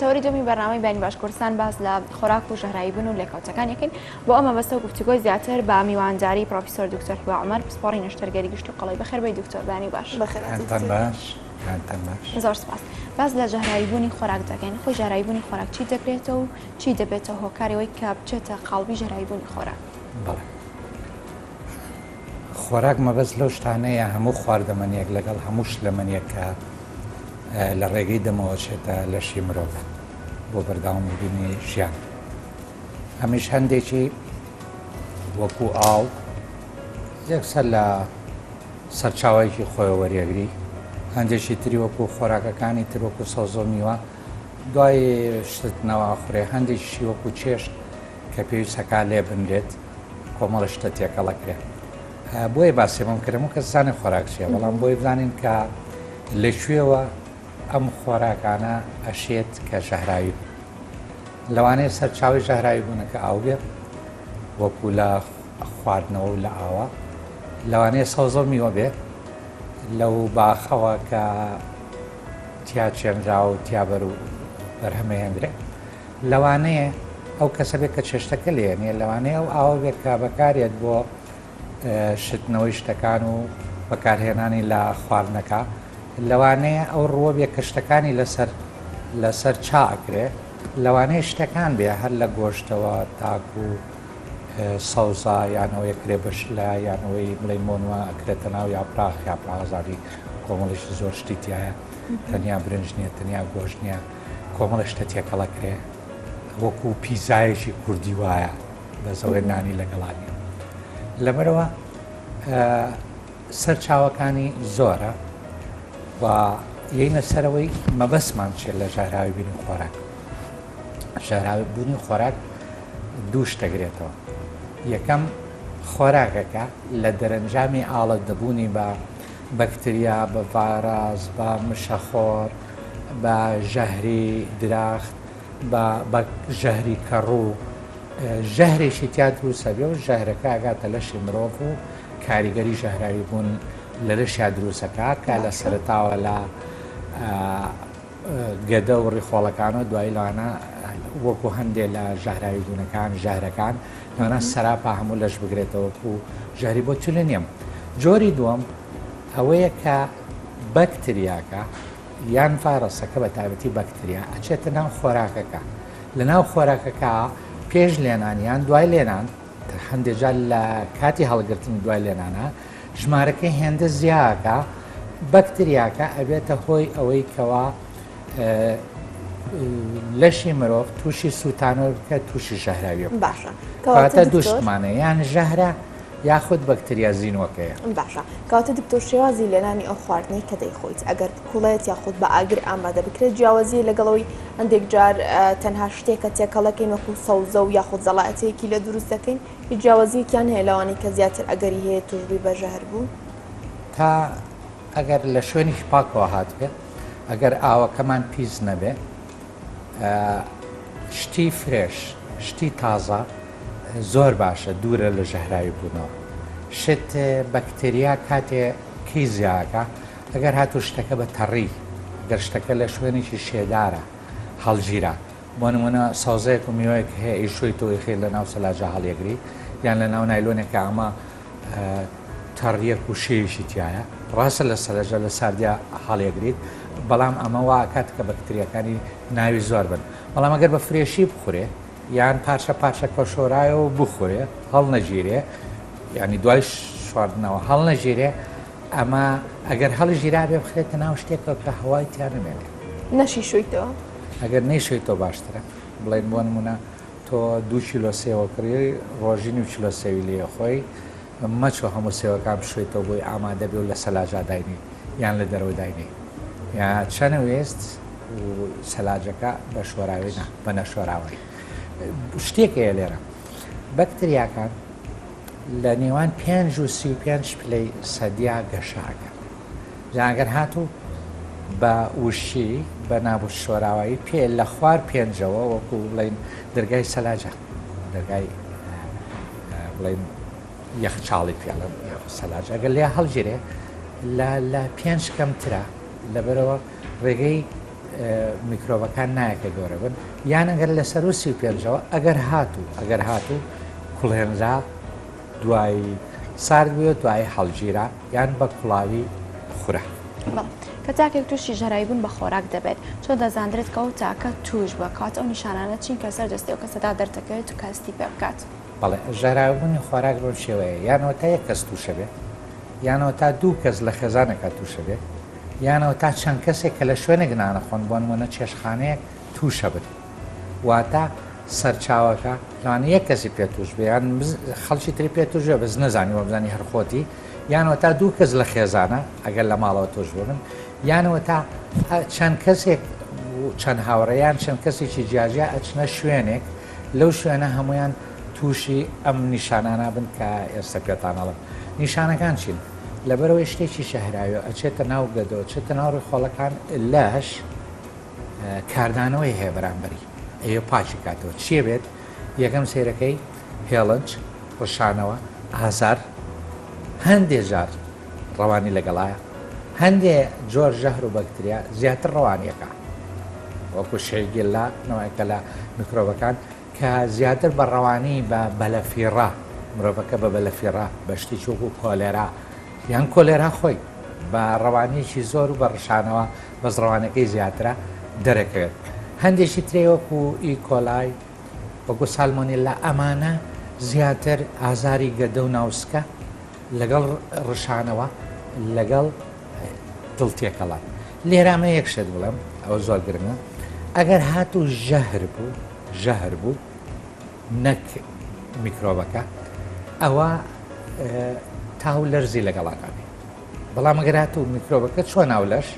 تەوەری دومی بەرنامەی بینی باش کوردستان باس لە خۆراک و ژەهراییبوون و لێکەوتەکان یەکەین بۆ ئەمە بەستە و گفتوگۆی زیاتر بە میوانداری پرۆفیسۆر دکتۆر هیوا عومەر پسپۆڕی نەشتەرگەری گشت و قەڵی بەخێر بێی دکتۆر بانی باش. زۆر سپاس. باز لە ژەهراییبوونی خۆراک دەکەین. خۆی ژەهراییبوونی خۆراک چی دەکرێتەوە و چی دەبێتەوە هۆکارەوەی کە بچێتە قاڵبی ژەهراییبوونی خۆراک؟ بەڵێ خۆراک مەبەست لەو شتانەیە هەموو خواردەمەنیەک لەگەڵ هەموو شلەمەنیەک کە لە ڕێگەی دەمەوەچێتە لەشی مرۆڤ بۆ بەرداوامبوونی ژیان. هەمیش هەندێکی وەکو ئاو یەکسەر لە سەرچاوایەکی خۆی وەریەگری، هەندێکی تری وەکو خۆراکەکانی تر وەکو سەوزە و میوە دوای شت نەواخورێ، هەندێکیشی وەکو چێشت کە پێویستەکە لێ بنرێت کۆمەڵە شتە تێکەڵەکرێت. بۆیە باسێمەم کردم و کە زانێ خۆراک چیە، بەڵام بۆی بزانین کە لەکوێوە ئەم خۆراکانە ئەشێت کە ژەهراوی لەوانەیە سەرچاوی ژەهراوی بوونەکە ئاو بێت وەکو لە خواردنەوە و لە ئاوە، لەوانەیە سەوزە و میوە بێت لەو باخەوە کە تیا چێنراوە و تیابەر و بەرهەمەهێنرێت، لەوانەیە ئەو کەسە بێت کە چێشتەکە لێنێ، لەوانەیە ئەو ئاوە بێت کە بەکارێت بۆ شتنەوەی شتەکان و بەکارهێنانی لە خواردنەکە، لەوانەیە ئەو ڕووە بێ کە شتەکانی لەسەر چاکرێ، لەوانەیە شتەکان بێ هەر لە گۆشتەوە تاکو و سەوزا یانەوەی کرێ بەش لە یانەوەی ملەیمۆنوە ئەکرێتە ناو یاپراخ یاپراغزاری کۆمەڵێکی زۆر شتی تایە، تەنیا برنج نییە، تەنیا گۆشت نییە، کۆمەڵە شتە تێکەڵە کرێ وەکو پیزایەکی کوردی وایە بەزەوەی نانی لەگەڵانیە. لەبەرەوە سەرچاوەکانی زۆرە و یەینە سەرەوەی مەبەستمان چێت لە ژەهراوی بوونی خۆراک. ژەهراوی بوونی خۆراک دوو شتەگرێتەوە. یەکەم خۆراکەکە لە دەرەنجامی ئاڵەتدەبوونی بە بەکتریا، بە ڤایرۆس، بە مشەخۆر، بە ژەهری دراخت، بە ژەهری کەڕوو، ژەهرێکی تیا دروستە بێ و ژەهرەکە ئاگاتە لەشی مرۆڤ و کاریگەری ژەهراوی بوون لە لەشیا دروستەکە کە لە سەرتاوە لە گەدە و ڕیخۆڵەکانەوە دوای لەوانە وەکو هەندێک لە ژەهراوی بوونەکان ژەهرەکان لەوانە سەراپا هەموو لەش بگرێتەوەکو ژەهری بۆتیولینیەم. جۆری دووەم ئەوەیە کە بەکتریاکە یان ڤایرۆسەکە بە تایبەتی بەکتریا ئەچێتە ناو خۆراکەکە، لە ناو خۆراکەکە پێش لێنانیان دوای لێنان هەندێک جار لە کاتی هەڵگرتنی دوای لێنانە ژمارەکەی هێندە زیاکە، بەکتریاکە ئەبێتە هۆی ئەوەی کەوا لەشی مرۆڤ تووشی سووتانە بکە تووشی ژەهراویە. باشە کەواتە دووشتمانە یان ژەهرە یاخود بەکتریا زیینوەکەیە. باشە کەواتە دکتۆر شێوازی لێنانی ئەو خواردنەی کە دەیخۆیت ئەگەر کوڵێت یاخود بە ئاگر ئامادە بکرێت جیاوازی لەگەڵەوەی هەندێک جار تەنها شتێکە تێکەڵەکەین وەکو سەوزە و یاخود زەڵاتەیەکی لە دروست دەکەین جیاوازیەکیان هەیە لەوانەی کە زیاتر ئەگەری هەیە توشبی بە ژەهر بوو تا ئەگەر لە شوێنی پاکەوە هات بێت، ئەگەر ئاوەکەمان پیس نەبێ، شتی فرێش شتی تازە زۆر باشە دوورە لە ژەهراوی بوونەوە. شت بەکتریا کاتێ کەی زیاکە ئەگەر هاتو شتەکە بە تەڕی، گەر شتەکە لە شوێنێکی شێدارە هەڵگیرە، بۆ نمونە سەوزەیەک و میوەیەک هەیە ئیشۆی تۆی خێر لە ناو سەلاجە هەڵیەگری یان لە ناو نایلۆنێکە ئەمە تەڕیەک و شێویشی تایە، ڕاستە لە سەلاجە لە ساردیا هەڵیەگریت، بەڵام ئەمە وا کات کە بەکتریەکانی ناوی زۆر بن. بەڵام ئەگەر بە فرێشی بخورێ یان پارچە پارچە کۆشۆرایەوە بخورێ هەڵ نەگیرێ، ینی دوای شواردنەوە هەڵ نەگیرێ، ئەمە ئەگەر هەڵی ژیرا بێ بخرێتە ناو شتێکەوە کە هەوای تیان نمێنێت نەشی شویتەوە. ئەگەر نەیشویتەوە باشترە. بڵێن بۆ نمونە تۆ 2 کیلۆ سێوە کڕی ڕۆژین و کیلۆ سێوی لێ خۆی مەچۆ هەموو سێوەکان بشوێتەوە بۆی ئامادە بێ و لە سەلاجا داینی یان لە دەرەوە داینی یا چەنە وێست و سەلاجەکە بە شۆراوی بە نەشۆراوی. شتێکەیە لێرە بەکتریاکان لە نێوان 5 و 35 پلەی سەدیا گەشاکە، جاگەر هاتوو بە وشی بە نابوو شۆراوایی پێ لە خوار پێنجەوە وەکو بڵین دەرگای سەلاجە، دەرگای بڵین یەخچاڵی پیاڵە سەلاجە ئەگەر لێ هەڵگیرێ لە 5 کەمترە، لەبەرەوە ڕێگەی میکرۆبەکان نایەکە گەورە بن یان ئەگەر لە سەر و 35ەوە ئەگەر هاتوو کوڵهێنجا دوای سارد بووە دوای هەڵگیرا یان بە کوڵاوی خورە. کە تاکێک تووشی ژەرایی بوون بە خۆراک دەبێت چۆ دەزانرێت کە ئەو تاکە توش بە کات ئەو نیشانانە چین کە سەر دەستی ئەو کەسەدا دەردەکەوێت و کەستی پێ بکات. بەڵێ ژەراوبوونی خۆراک بۆ شێوەیە یانەوە تا یەک کەس تووشە بێت یانەوە تا دوو کەس لە خێزانێکە تووشە بێت یانەوە تا چەند کەسێک کە لە شوێنێک نانەخۆن بۆ نمونە چێشخانەیەک تووشە بن واتە سەرچاوەکە لەوانە یەک کەسی پێ توش بێ یان خەڵکی تری پێ توش بێ بەس نەزانی وە بزانی هەرخۆتی یانەوە تا دوو کەس لە خێزانە ئەگەر لە ماڵەوە توش بوون یانەوە تا چەند کەسێک چەند هاوڕێیان چەند کەسێکی جیاجیا ئەچنە شوێنێک لەو شوێنە هەمویان تووشی ئەم نیشانانە بن کە ئێستا پێتانەڵم نیشانەکان چین لەبەرەوەی شتێکی شەهراوی ئەچێتە ناو گەدۆ چێتە ناوڕی خۆڵەکان لەش کاردانەوەی هەیە بەرامبەری ئەوێ پاچی کاتەوە چیە بێت یەکەم سیرەکەی هێڵنج ڕشانەوە ئازار هەندێک جار ڕەوانی لەگەڵایە هەندێ جۆر ژەهر و بەکتریا زیاتر ڕەوانیەکە وەکو شێگیلا نەوەیکە لە میکرۆبەکان کە زیاتر بە ڕەوانی بە بەلەفیڕا مرۆڤەکە بە بەلەفیڕا بەشتی چوک و کۆلێرا یان کۆلێرا خۆی بە ڕەوانیەکی زۆر و بە ڕشانەوە بەس ڕەوانەکەی زیاترە دەرەکەوێت هەندێکی ترێ وەکو ئی کۆلای وەکو سالمۆنێلا ئەمانە زیاتر ئازاری گەدە و ناوسکە لەگەڵ ڕشانەوە لەگەڵ دڵتێکەڵات لێرامە یەک شت بڵێم ئەوە زۆر گرنگە ئەگەر هاتوو ژەهر بوو نەک میکرۆبەکە ئەوە تاو لەرزی لەگەڵاکانی بەڵام ئەگەر هاتوو میکرۆبەکە چۆن ناو لەش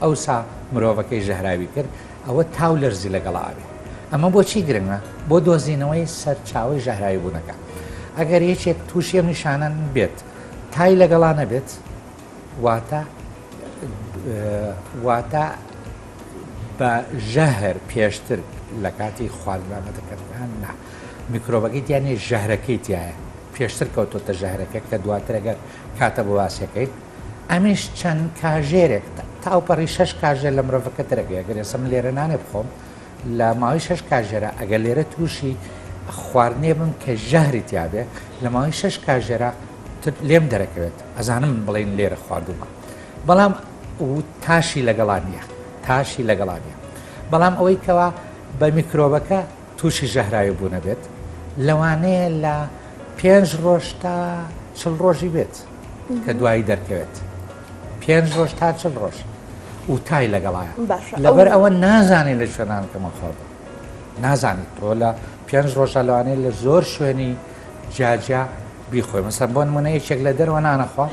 ئەوسا مرۆڤەکەی ژەهراوی کرد ئەوە تاو لەرزی لەگەڵاوێ ئەمە بۆچی گرنگە بۆ دۆزینەوەی سەرچاوی ژەهراوی بوونەکە ئەگەر یەکێک تووشێ نیشانەن بێت تای لەگەڵانە بێت واتە بە ژەهر پێشتر لە کاتی خواردنامە دەکەن نا میکرۆبەکەی دیانێ ژەهرەکەی تایە پێشتر کەوتۆتە ژەهرەکە کە دواتر ئەگەر کاتە بۆ واسەکەیت ئەمیش چەند کاژێرێک تاوپەڕی 6 کاژێر لە مرۆڤەکە دەرەگەی ئەگەر ئێسم لێرە نانێ بخۆم لە ماوەی 6 کاژێرە ئەگەر لێرە تووشی خواردنێ بم کە ژەهری تیاابێ لە ماوەی 6 کاژێرە لێم دەرەکەوێت ئەزانم بڵین لێرە خواردومە بەڵام تاشی لەگەڵانیە بەڵام ئەوەی کەوا بە میکرۆبەکە تووشی ژەهراوی بوونە بێت لەوانەیە لە 5 ڕۆژ تا 40 ڕۆژی بێت کە دوایی دەرکەوێت 5 ڕۆژ تا 40 ڕۆژ و تای لەگەڵایە لەبەر ئەوە نازانێت لە شوێنانکەمە خۆڕ نازانیت تۆ لە 5 ڕۆژە لەوانەیە لە زۆر شوێنی جاجیا بیخۆی مەسەر بۆ نمونە یەکێک لە دەرەوە نانەخوا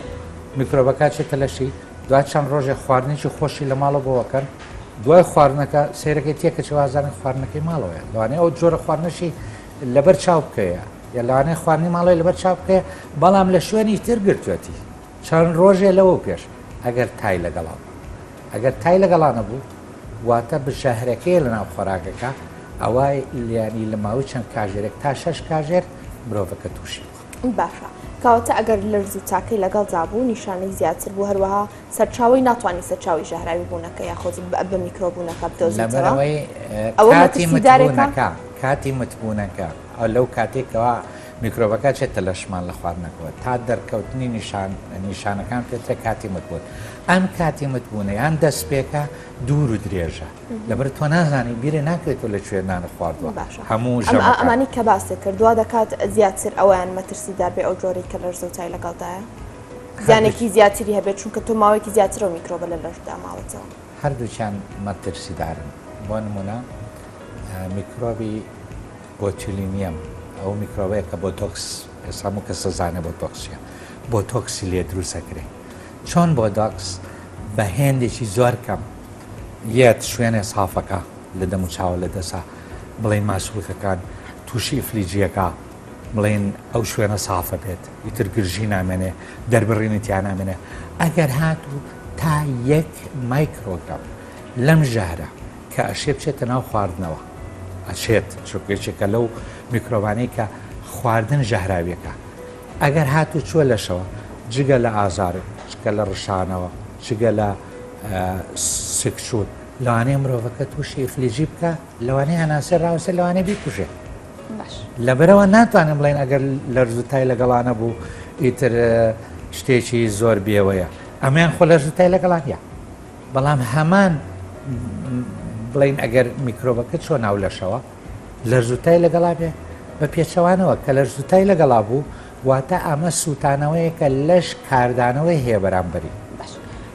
میکرۆبەکە چێتە لەشی دوای چەند ڕۆژێک خواردنێکی خۆشی لە ماڵە بۆەکەن دوای خواردنەکە سیرەکەی تێکە چوازانێت خواردنەکەی ماڵەوەە لەوانەیە ئەو جۆرە خواردنەشی لەبەر چاو بکەیە یا لەوانەیە خواردنی ماڵەوەی لەبەر چاو بکەیە بەڵام لە شوێنی تر گرتوێتی چەند ڕۆژێ لەوە پێش ئەگەر تای لەگەڵانە بوو واتە بژەهرەکەی لە ناو خۆراکەکە ئەوای لیانی لە ماوەی چەند کاژێرێک تا 6 کاژێر مرۆڤەکە تووشی باشە کاواتە ئەگەر لەرز و تاکەی لەگەڵ جابوو نیشانەی زیاتر بوو هەروەها سەرچاوی ناتوانانی سەرچاوی ژەهراوی بوونەکە یاخۆ بە میکرۆبوونەکە بدۆزیتەوە کاتی متبوونەکە ئەو لەو کاتێکەوە میکرۆبەکە چێتە لە شمان لە خواردنەکەەوە تا دەرکەوتنی نیشانەکان پێترە کاتی متبوون ئەم کاتی متبوونە یان دەستپێکە دوور و درێژە لەبەر تۆ نازانی بیرە ناکرێتەوە لە کوێنانە خواردووە هەموو ئەمانی کە باسی کردووە دەکات زیاتر ئەویان مەترسیدار بێ ئەو جۆری کە لەرز و تای لەگەڵدایە زیانێکی زیاتری هەبێت چونکە تۆ ماوەیەکی زیاتر و میکرۆبە لە لەشدا ماوەتەوە هەردووچیان مەترسیدارن بۆ نمونە میکرۆبی بۆتیلینیەم ئەو میکرۆبەیە کە بۆتۆکس ئێسامو کە سەزانە بۆتۆکسیە بۆتۆکسی لێ دروستەکرێ چۆن بۆتۆکس بە هێندێکی زۆر کەم یەت شوێنێ سافەکە لە دەم و چاوە لە دەسا بڵێن ماسوولکەکان تووشی ئیفلیجیەکە بڵێن ئەو شوێنە سافە بێت ئیتر گرژی نامێنێ دەربڕینتیان نامێنێ ئەگەر هاتوو تا 1 مایکرۆگرام لەم ژەهرە کە ئەشێ بچێتە ناو خواردنەوە ئەچێت چۆکێکێکە لەو میکرۆبانەی کە خواردن ژەهراویەکە ئەگەر هاتوو چوە لەشەوە جگە لە ئازارێک چکە لە ڕشانەوە چگە لە سکچوت لەوانەیە مرۆڤەکە تووشی ئفلیجی بکە لەوانەیە هەناسە ڕاوسە لەوانەیە بیکوژێ باش لەبەرەوە ناتوانم بڵێن ئەگەر لەرزوتای لەگەڵانە بوو ئیتر شتێکی زۆر بێوەیە ئەمیان خۆ لەرزوتای لەگەڵانە بەڵام هەمان بڵین ئەگەر میکرۆبەکە چۆ ناو لەشەوە لەرزوتای لەگەڵا بێ بە پێچەوانەوە کە لەرزوتای لەگەڵا بوو واتە ئەمە سووتانەوەیەکە لەش کاردانەوەی هەیە بەرامبەری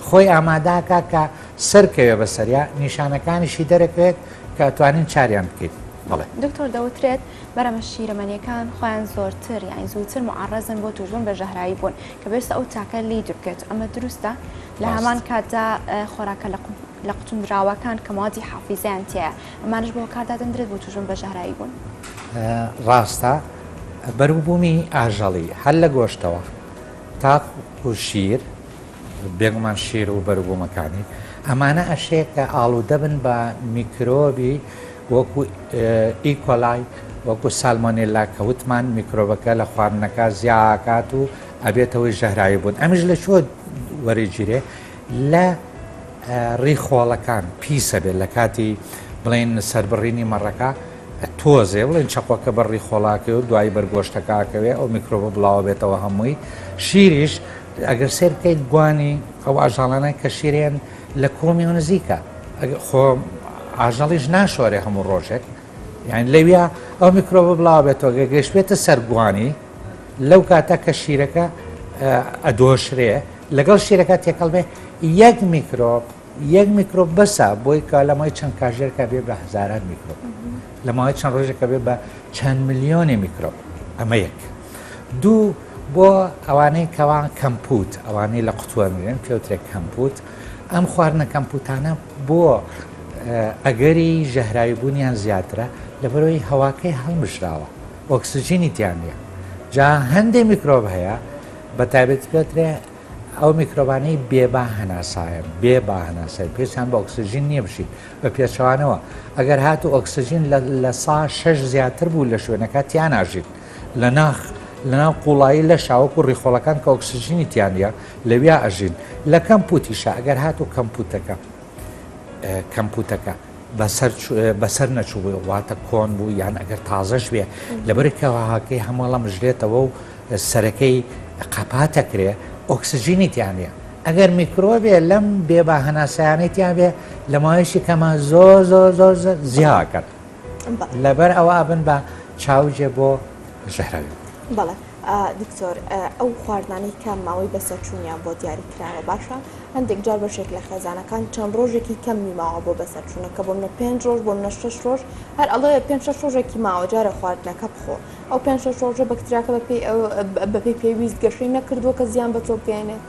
خۆی ئاماداکە کە سەرکەوێ بەسەریا نیشانەکانیشی دەرەکەوێت کە توانین چاریان بکەیت بڵێ دکتۆر دەوترێت بەرەمە شیرەمەنیەکان خۆیان زۆرتر یان زووتر معڕەزن بۆ توژبوون بە ژەهرایی بوون کە بێستا ئەو تاکە لی دوورکێت ئەمە دروستە لە هەمان کاتدا خۆراکە لە قوتوندراوەکان کە مادی حافیزیان تەیە ئەمانش بۆ کاردا دەندرێت بۆ توژبوون بە ژەهرایی بوون ڕاستە بەروبوومی ئاژەڵی هەر لە گۆشتەوە تاق و شیر بێگومان شیر و بەروبوومەکانی ئەمانە ئەشەیە کە ئاڵوودە بن بە میکرۆبی وەکو ئیکۆلای وەکو سالمۆنێلا کە وتمان میکرۆبەکە لە خواردنەکە زیاکات و ئەبێتەوەی ژەهرایی بوون ئەمیش لە چۆ وەرەگیرێ لە ڕیخۆڵەکان پیسە بێت لە کاتی بڵێن سەربڕینی مەڕەکە تۆزێ بڵێن چەقۆکە بەڕی خۆڵاکە و دوای بەرگۆشتەکەکەوێ ئەو میکرۆبە بڵاوە بێتەوە هەمووی شیریش ئەگەر سێر بکەیت گوانی ئەو ئاژاڵانە کە شیرێن لە کۆمی و نزیکە خۆ ئاژەڵیش ناشۆرێ هەموو ڕۆژێک یعنی لەویا ئەو میکرۆبە بڵاو بێتەوە گەشتێتە سەرگوانی لەو کاتە کە شیرەکە ئەدۆشرێ لەگەڵ شیرەکە تێکەڵ بێ یەک میکرۆب بەسە بۆی کە لە مای چەند کاژێرکە بێ بە هەزاران میکرۆب لە ماوەی چەند ڕۆژێکە بێ بە چەند ملیۆنی میکرۆب ئەمە یەک دوو بۆ ئەوانەی کەوان کەمپوت ئەوانەی لە قوتووە میرێن پێوترێک کەمپوت ئەم خواردنە کەمپوتانە بۆ ئەگەری ژەهراویبوونیان زیاترە لەبەرەوەی هەواکەی هەڵمشراوە ئۆکسسیژینی تیان نیە جا هەندێک میکرۆب هەیە بە تایبەت پێوترێ ئەو میکرۆبانەی بێبا هەناسایە بێبا هەناسای پێچیان بە ئۆکسسیژین نییە بشین بە پێچەوانەوە ئەگەر هاتو ئۆکسسیژین لە سا 6 زیاتر بوو لە شوێنەکە تیان ناژین لەناو قوڵایی لە شاوەکو ڕیخۆڵەکان کە ئۆکسسیژینی تیانە لەویا ئەژین لە کەمپوتیشە ئەگەر هاتو کەمپوتەکە بەسەر نەچوو بوو واتە کۆن بوو یان ئەگەر تازەش بێ لەبەرکەوەهاکەی هەموڵە مژرێتەوە و سەرەکەی قەپاتەکرێ ئۆکسسیژینی تیانە ئەگەر میکرۆبێ لەم بێبا هەناسایانەی تیان بێ لە ماوەیەشی کەمە زۆر زیاکەن لەبەر ئەوە بن بە چاوجێ بۆ ژەهراوی بەڵێ دکتۆر ئەو خواردانەی کەم ماوەی بەسەرچوونیان بۆ دیاری کراوە باشە هەندێک جار بەشێک لە خێزانەکان چەند ڕۆژێکی کەمی ماوە بۆ بەسەرچوونە کە بۆ منە 5 ڕۆژ بۆ منە 6 ڕۆژ هەر ئەڵێ 5-6 ڕۆژێکی ماوە جارە خواردنەکە بخۆ ئەو 5-6 ڕۆژە بەکتریاکە بەپی پێویست گەشەی نەکردووە کە زیان بە تۆ بگەێنێت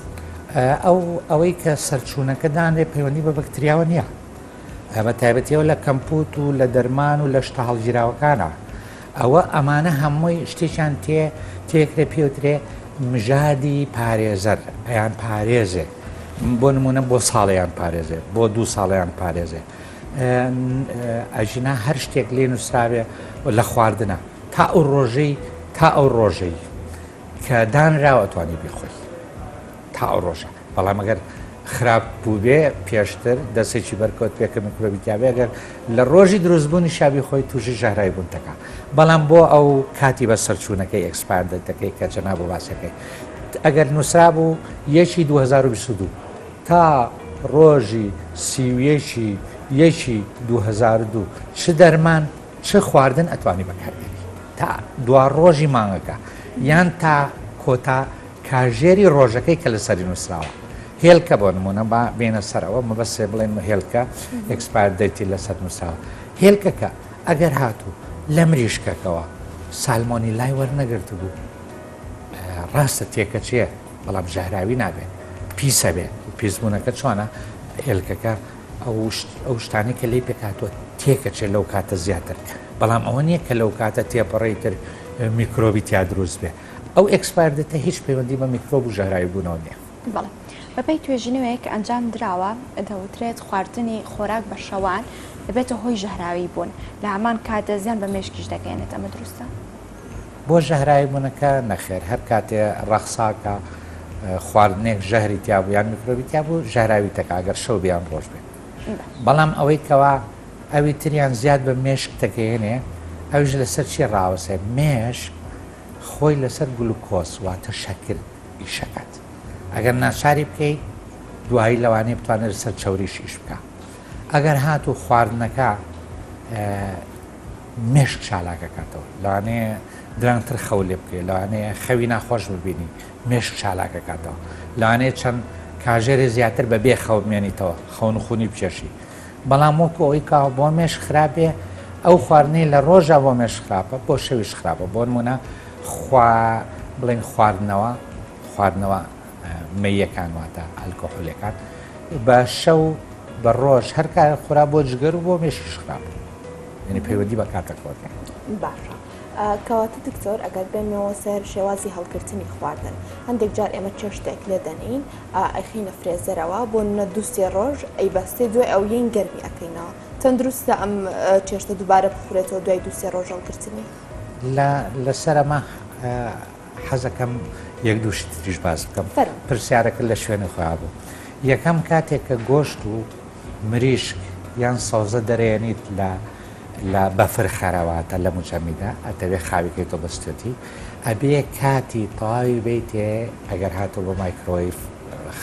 ئەوەی کە سەرچوونەکە دانێ پەیوەندی بە بەکتریاوە نییە بە تایبەتیەوە لە کەمپوت و لە دەرمان و لە شتە هەڵگیراوەکانە ئەوە ئەمانە هەمووی شتێکیان تێکرێ پێوترێ مژادی پارێزەر پێیان پارێزێ بۆ نمونە بۆ ساڵیان پارێزێ بۆ 2 ساڵیان پارێزێ ئەژینا هەر شتێک لێ نووسراوێ لە خواردنە تا ئەو ڕۆژەی کە دانراوە توانی بیخۆی تا ئەو ڕۆژە بەڵام ئەگەر خراپ بوو بێ پێشتر دەستێکی بەرکەوت پێکە میکرۆبیتیابێگەر لە ڕۆژی دروستبوونی شابی خۆی تووشی ژەهرایی بوونتەکە بەڵام بۆ ئەو کاتی بە سەرچوونەکەی ئەکسپاردەکەی کە جەنا بۆ باسەکەی ئەگەر نووسرا بوو 2022 تا ڕۆژی سیویەکی 2002 چ دەرمان چه خواردن ئەتوانی بەکاردێنی تا دوا ڕۆژی مانگەکە یان تا کۆتا کاژێری ڕۆژەکەی کە لەسەری نووسراوە هێلکە بۆ نمونە با بێنە سەرەوە مەبەسێ بڵێن هێلکە ئەکسپاردەتی لەسەر نووسراوە هێلکەکە ئەگەر هاتوو لە مریشکەکەەوە سالمۆنی لای وەرنەگرت بوو ڕاستە تێکە چیە بەڵام ژەهراوی نابێت پیسە بێت پیسبوونەکە چۆنە هێلکەکە ئەو شتانی کە لی پێکاتوە تێکە چێت لەو کاتە زیاتر بەڵام ئەوە نییە کە لەو کاتە تێپەڕێتر میکرۆبی تیا دروست بێ ئەو ئەکسپاردەتە هیچ پەیوەندی بە میکرۆب و ژەهراوی بوونەوە نییە بەڵێ بەپێی توێژینەوەیە کە ئەنجام درراوە دەوترێت خواردنی خۆراک بە شەوان دەبێتە هۆی ژەهراوی بوون لە هەمان کاتە زیان بە مێشکیش دەگەێنێت ئەمە دروستە بۆ ژەهراوی بوونەکە نەخێر هەر کاتێ ڕەخساکە خواردنێک ژەهری تیا بوو یان میکرۆبی تیا بوو ژەهراوی تەکە ئەگەر شەو بیان ڕۆژ بێت بەڵام ئەوەی کەوا ئەوی تریان زیاد بە مێشک تەکەێنێ ئەوش لەسەر چی ڕاوەسێ مێشک خۆی لەسەر گلوکۆس واتە شەکر ئیشەکەت ئەگەر ناچاری بکەیت دوایی لەوانەیە بتوانێت لەسەر چاوریش ئیش بکە ئەگەر هات و خواردنەکە مێشک چالاکەکاتەوە لەوانەیە درەنگتر خەو لێ بکەیت لەوانەیە خەوی ناخۆش ببینی مێشک چالاکەکاتەوە لەوانەیە چەند کاژێری زیاتر بەبێ خەو بمێنیتەوە خەون خونی بچێشی بەڵام وەکو ئەوی کاوە بۆ مێشک خراپێ ئەو خواردنەی لە ڕۆژە بۆ مێشک خراپە بۆ شەویش خراپە بۆ نمونە بڵێن خواردنەوە مەیەکان واتە ئەلکۆحۆلەکان بە شەو بە ڕۆژ هەر کار خورا بۆ جگەر و بۆ مێشکیش خراپە یعنی پەیوەندی بە کاتە کۆکە باشە کەواتە دکتۆر ئەگەر بێنەوە سەر شێوازی هەڵگرتنی خواردن هەندێک جار ئێمە چێشتێک لێ دەنین ئەخینە فرێزەرەوە بۆ نە دووسێ ڕۆژ ئەی بەستێ دوای ئەو یین گەرمی ئەەکەینەوە تەندروستە ئەم چێشتە دووبارە بخورێتەوە دوای دووسێ ڕۆژ هەڵگرتنی لەسەر ئەمە حەزەکەم یەک دووشی تریش باز بکەم پرسیارەکە لە شوێنی خۆیا بوو یەکەم کاتێک کە گۆشت و مریشک یان سەوزە دەرێنیت لە بەفر خەرەواتە لە موچەمیدا ئەتەوێ خاویکەی تۆ بەستێتی ئەبێ کاتی تەواوی بیتێ ئەگەر هاتۆ بۆ مایکرۆیف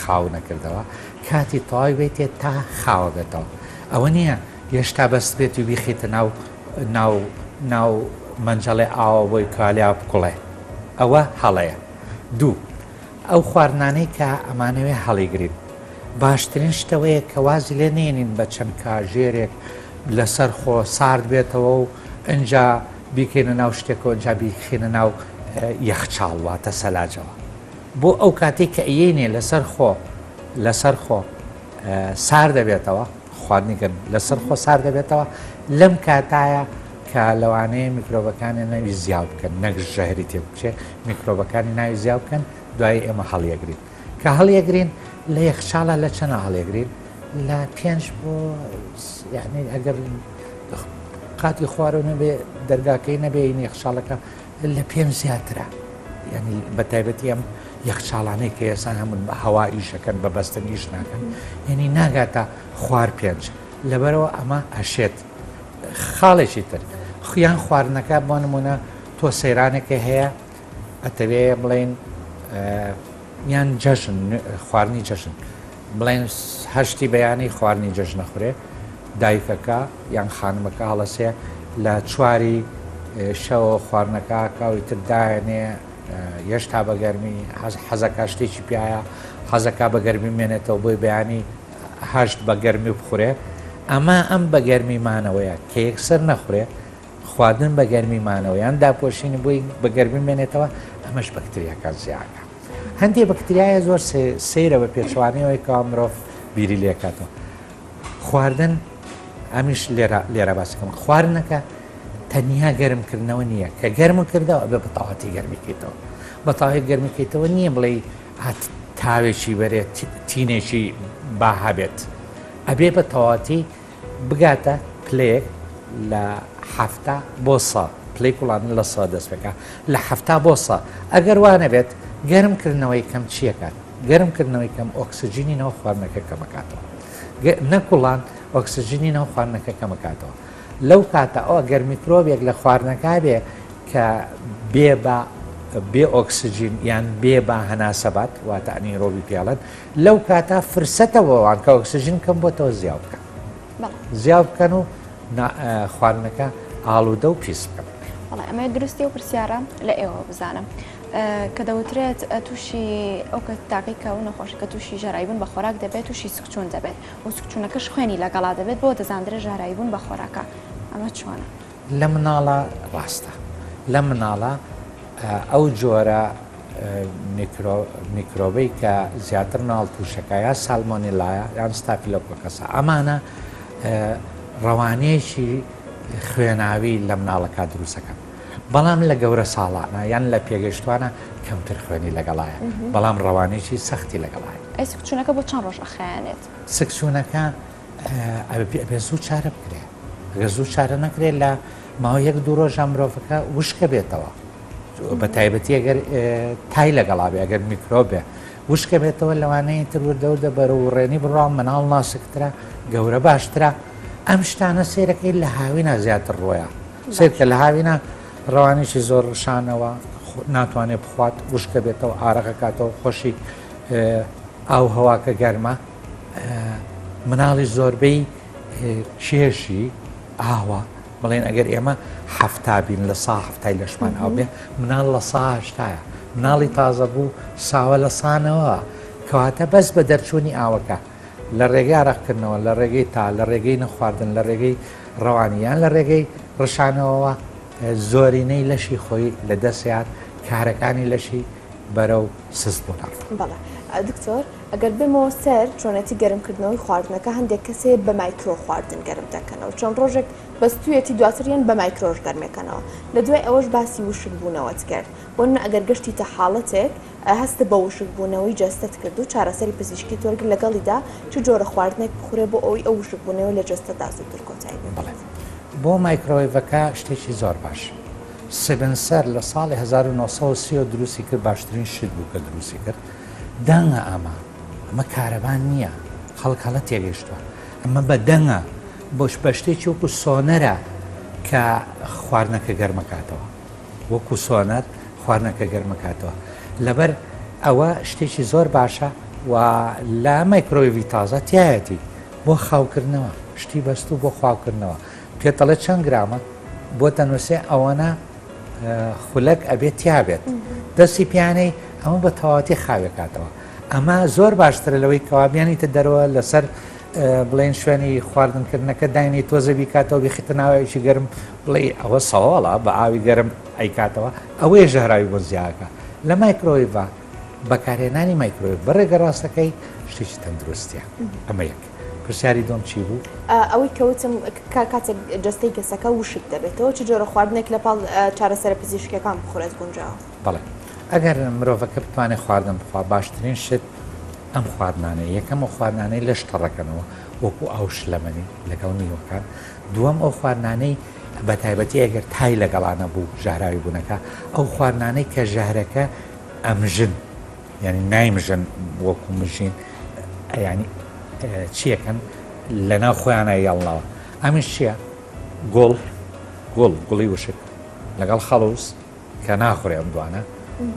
خاو نەکردەوە کاتی تەواوی بیتێ تا خاوە بێتەوە ئەوە نییە هێشتا بەست بێت و بیخیتە ناو منجەڵێ ئاوە بۆی کالیا بکوڵێ ئەوە هەڵەیە دوو ئەو خواردانەی کە ئەمانەوێ هەڵیگرین باشترین شتەوەیە کە وازی لێ نێنین بە چەند کاژێرێک لەسەر خۆ سارد بێتەوە و ئەجا بیکەینە ناو شتێکەوە ئەجا بیخێنە ناو یەخچاڵ واتە سەلاجەوە بۆ ئەو کاتێک کە ئەیێنێ لەسەر خۆ سار دەبێتەوە خواردنیگەن لەسەر خۆ سار دەبێتەوە لەم کاتایە کە لەوانەیە میکرۆبەکانی ناوی زیاو بکەن نەک ژەهری تێ بچێ میکرۆبەکانی ناوی زیاو بکەن دوای ئێمە هەڵیەگرین کە هەڵیەگرین لە یەخچاڵە لە چەنە هەڵیەگرین لە 5 بۆ یعنی ئەگەر قاتی خوارەوە نەبێ دەرگاکەی نەبێ یەخچاڵەکە لە 5 زیاترە یعنی بە تایبەتی ئەم یەخچاڵانەی کە ئێسان هەمون هەوا ئیشەکەن بە بەستن ئیش ناکەن یعنی ناگاتە خوار 5 لەبەرەوە ئەمە ئەشێت خاڵێکی تر خویان خواردنەکە بۆ نمونە تۆ سەیرانێکە هەیە ئەتەوێ بڵێن یان جەژن خواردنی جەژن بڵێن هەشتی بەیانی خواردنی جەژن نەخورێ دایکەکە یان خانمەکە هەڵەسێ لە چواری شەوە خواردنەکە کاوی تر داێنێ هێشتا بە گەرمی حەزەکە شتێکی پیاە حەزەکە بە گەرمی مێنێتەوە بۆی بەیانی هەشت بە گەرمی بخورێ ئەمە ئەم بە گەرمیمانەوەیە کە یەکسەر نەخورێ خواردن بە گەرمیمانەوە یان داپۆشینی بۆی بە گەرمی مێنێتەوە ئەمەش بەکتریاکە زیاکە هەندێک بەکتریایە زۆر سەیرە بە پێچوانەوەی کە مرۆڤ بیری لێکاتەوە خواردن ئەمیش لێرە باسەکەم خواردنەکە تەنیا گەرمکردنەوە نییە کە گەرم کردەوە بە بەتاواتی گەرمیکەیتەوە بەتاوی گەرمیکەیتەوە نییە بڵێ تاوێکی بەرێت تینێکی با هەبێت ئەبێ بە تەواتی بگاتە پلێک لە 7 بۆ 100 پلەی کوڵان لە 100 دەست بکە لە 7 بۆ 100 ئەگەر وانە بێت گەرمکردنەوەی کەم چیەکات گەرمکردنەوەی کەم ئۆکسسیژینی ناو خواردنەکە کەمەکاتەوە نەکوڵان ئۆکسسیژینی ناو خواردنەکە کەمەکاتەوە لەو کاتە ئەوە گەر میکرۆبێک لە خواردنەکە بێ کە بێ ئۆکسسیژین یان بێ بە هەناسەبات واتە ئەنیرۆبی پیاڵەن لەو کاتە فرسەتەوەوان کە ئۆکسسیژین کەم بۆتەوە زیاو بکەن زیاو بکەن و خواردنەکە ئاڵوودە و پیس بکەن ئەمە درستی و پرسیارە لە ئێوە بزانم کە دەوترێت تووشی ئەو کە تاقیکە و نەخۆشی کە تووشی ژەراییبوون بە خۆراک دەبێت تووشی سکچوون دەبێت و سکچوونەکەش خوێنی لەگەڵا دەبێت بۆ دەزاندرێت ژەراییبوون بە خۆراکە ئەمە چۆنە لە مناڵە ڕاستە لە مناڵە ئەو جۆرە میکرۆبەی کە زیاتر ناڵ تووشەکە یا سالمۆنیلایە یان ستافیلۆکۆکەسە ئەمانە ڕەوانەیەکی خوێناوی لە مناڵەکە دروستەکەن بەڵام لە گەورە ساڵانە یان لە پێگەشتوانە کەمتر خوێنی لەگەڵایە بەڵام ڕەوانێکی سەختی لەگەڵایە ئەی سکچوونەکە بۆ چەند ڕۆژ ئەخایەنێت سکچوونەکە بێ زوو چارە بکرێ ئەگەر زوو چارە نەکرێت لە ماوە 1-2 ڕۆژە مرۆڤەکە وشکە بێتەوە بە تایبەتی ئەگەر تای لەگەڵا بێ ئەگەر میکرۆبێ وشکە بێتەوە لەوانەیە تر وردەوردە بەرەوڕێنی بڕام مناڵ ناسکترە گەورە باشترە ئەم شتانە سێرەکەی لە هاوینە زیاتر ڕۆیە سێرکە لە هاوینە ڕەوانیشی زۆر ڕشانەوە ناتوانێت بخوات وشکە بێتەوە ئارەقە کاتەوە خۆشی ئاو هەواکە گەرمە مناڵی زۆربەی کێشی ئاوە بڵێن ئەگەر ئێمە هەفتابین لە سا هەفتای لەشمان ئاو بێ مناڵ لە ساهشتایە مناڵی تازە بوو ساوە لە سانەوە کەواتە بەس بە دەرچوونی ئاوەکە لە ڕێگەی عرەقکردنەوە لە ڕێگەی تا لە ڕێگەی نەخواردن لە ڕێگەی ڕەوانیان لە ڕێگەی ڕشانەوە زۆرینەی لەشی خۆی لە دەستیات کارەکانی لەشی بەرەو سست بوونە. بەڵێ دکتۆر ئەگەر بمەوە سەر چۆنەتی گەرمکردنەوەی خواردنەکە هەندێک کەسێ بە مایکرۆ خواردن گەرم دەکەنەوە چۆن ڕۆژێک بەستویەتی دواتریان بە مایکرۆژ گەرمێکەنەوە لە دوای ئەوەش باسی وشک بوونەوەت کرد بۆ ئەگەر گەشتی تە حاڵەتێک هەستە بە وشک بوونەوەی جەستت کرد و چارەسەری پزیشکی تۆرگ لەگەڵیدا چ جۆرە خواردنێک بخورێ بۆ ئەوی ئەو وشک بوونەوە لە جەستەدا زووتر کۆتایی بێت. بۆ مایکرۆیڤەکە شتێکی زۆر باش سبنسەر لە ساڵی 1930 دروستی کرد باشترین شت بوو کە دروستی کرد دەنگە ئەمە کارەبان نییە خەڵکەڵە تێگەیشتووە ئەمە بە دەنگە بۆش بە شتێکی وەکو سۆنەرە کە خواردنەکە گەرمەکاتەوە وەکو سۆنەر خواردنەکە گەرمەکاتەوە لەبەر ئەوە شتێکی زۆر باشە و لە مایکرۆیڤی تازە تایەتی بۆ خاوکردنەوە شتی بەستوو بۆ خواوکردنەوە پێتەڵە چەند گرامە بۆ تەنووسێ ئەوەنە خولەک ئەبێت تیابێت دەستی پیانەی ئەمە بە تەواتی خاوێکاتەوە ئەمە زۆر باشترە لەوەی کەوابیانیتە دەرەوە لەسەر بڵێن شوێنی خواردنکردنەکە داینی تۆزە بیکاتەوە بیخیتە ناوەیەکی گەرم بڵێ ئەوە سەواڵە بە ئاوی گەرم ئەیکاتەوە ئەوەیە ژەهراوی بۆ زیاکە لە مایکرۆیڤە بەکارهێنانی مایکرۆیڤ بەڕێگە ڕاستەکەی شتێکی تەندروستیە ئەمە یەک پرسیاری دۆم چی بوو؟ ئەوەی کەوتم کاتێک جستەی کەسەکە وشک دەبێتەوە چ جۆرە خواردنێک لە پاڵ چارەسەرە پزیشکەکان بخورێت گونجاوە بەڵێ ئەگەر مرۆڤەکە بتوانێت خواردن بخوا باشترین شت ئەم خواردنانەیە یەکەم ئەو خواردنانەی لەش تەڕەکەنەوە وەکو ئەو شلەمەنی لەگەڵ میوەکان دووەم ئەو خواردنانەی بە تایبەتی ئەگەر تای لەگەڵانە بوو ژاراوی بوونەکە ئەو خواردنانەی کە ژارەکە ئەمژن یعنی نایمژن وەکو مژین ینی چیەکەن لە ناو خۆیانە یاڵنەوە ئەمیش چییە؟ گوڵی وشک لەگەڵ خەڵوس کە ناخورێ ئەم دوانە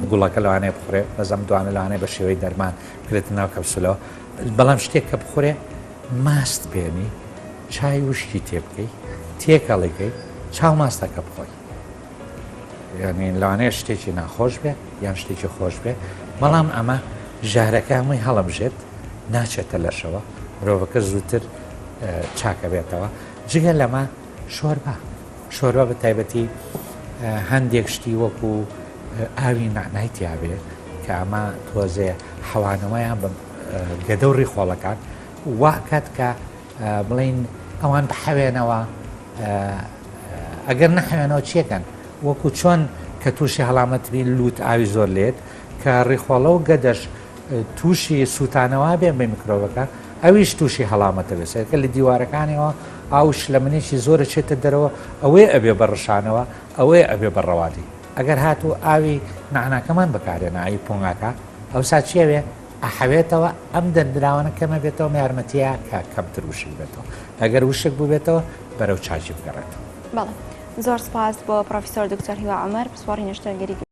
گوڵەکە لەوانەیە بخورێ بەزەم دوانە لەوانەیە بە شێوەی دەرمان کرێتە ناو کەپسولەوە بەڵام شتێک کە بخورێ ماست بێنی چای وشکی تێ بکەی تێکەڵیکەی چاو ماستەکە بخۆی یعنی لەوانەیە شتێکی ناخۆش بێ یان شتێکی خۆش بێ بەڵام ئەمە ژارەکە هەمووی هەڵەبژێت ناچێتە لەشەوە مرۆڤەکە زووتر چاکە بێتەوە جگە لەمە شۆربە بە تایبەتی هەندێک شتی وەکو ئاوی نعنای تیاابێ کە ئەمە تۆزێ حەوانەوەیان بە گەدە و ڕیخۆڵەکان واکات کە بڵین ئەوان بحەوێنەوە ئەگەر نەحوێنەوە چیەکەن وەکو چۆن کە تووشی هەڵامەتبی لوت ئاوی زۆر لێت کە ڕیخۆڵە و گەدەش تووشی سووتانەوە بێن بە میکرۆڤەکە ئەویش تووشی هەڵامەتە بێت کە لە دیوارەکانەوە ئاوش لە منێکی زۆرە چێتە دەرەوە ئەوەی ئەبێ بەڕشانەوە ئەوەی ئەبێ بەڕەوادی ئەگەر هاتوو ئاوی نعناکەمان بەکارێنە ئاوی پۆنگاکە ئەوسا چێوێ ئەحەوێتەوە ئەم دەردراوانە کەمە بێتەوە یارمەتیە کە کەمتر وشک بێتەوە ئەگەر وشک بوو بێتەوە بەرەو چاچی بگەڕێتەوە. بەڵێ زۆر سپاس بۆ پرۆفیسۆر دکتۆر هیوا عومەر پسپۆڕی نەشتەرگەری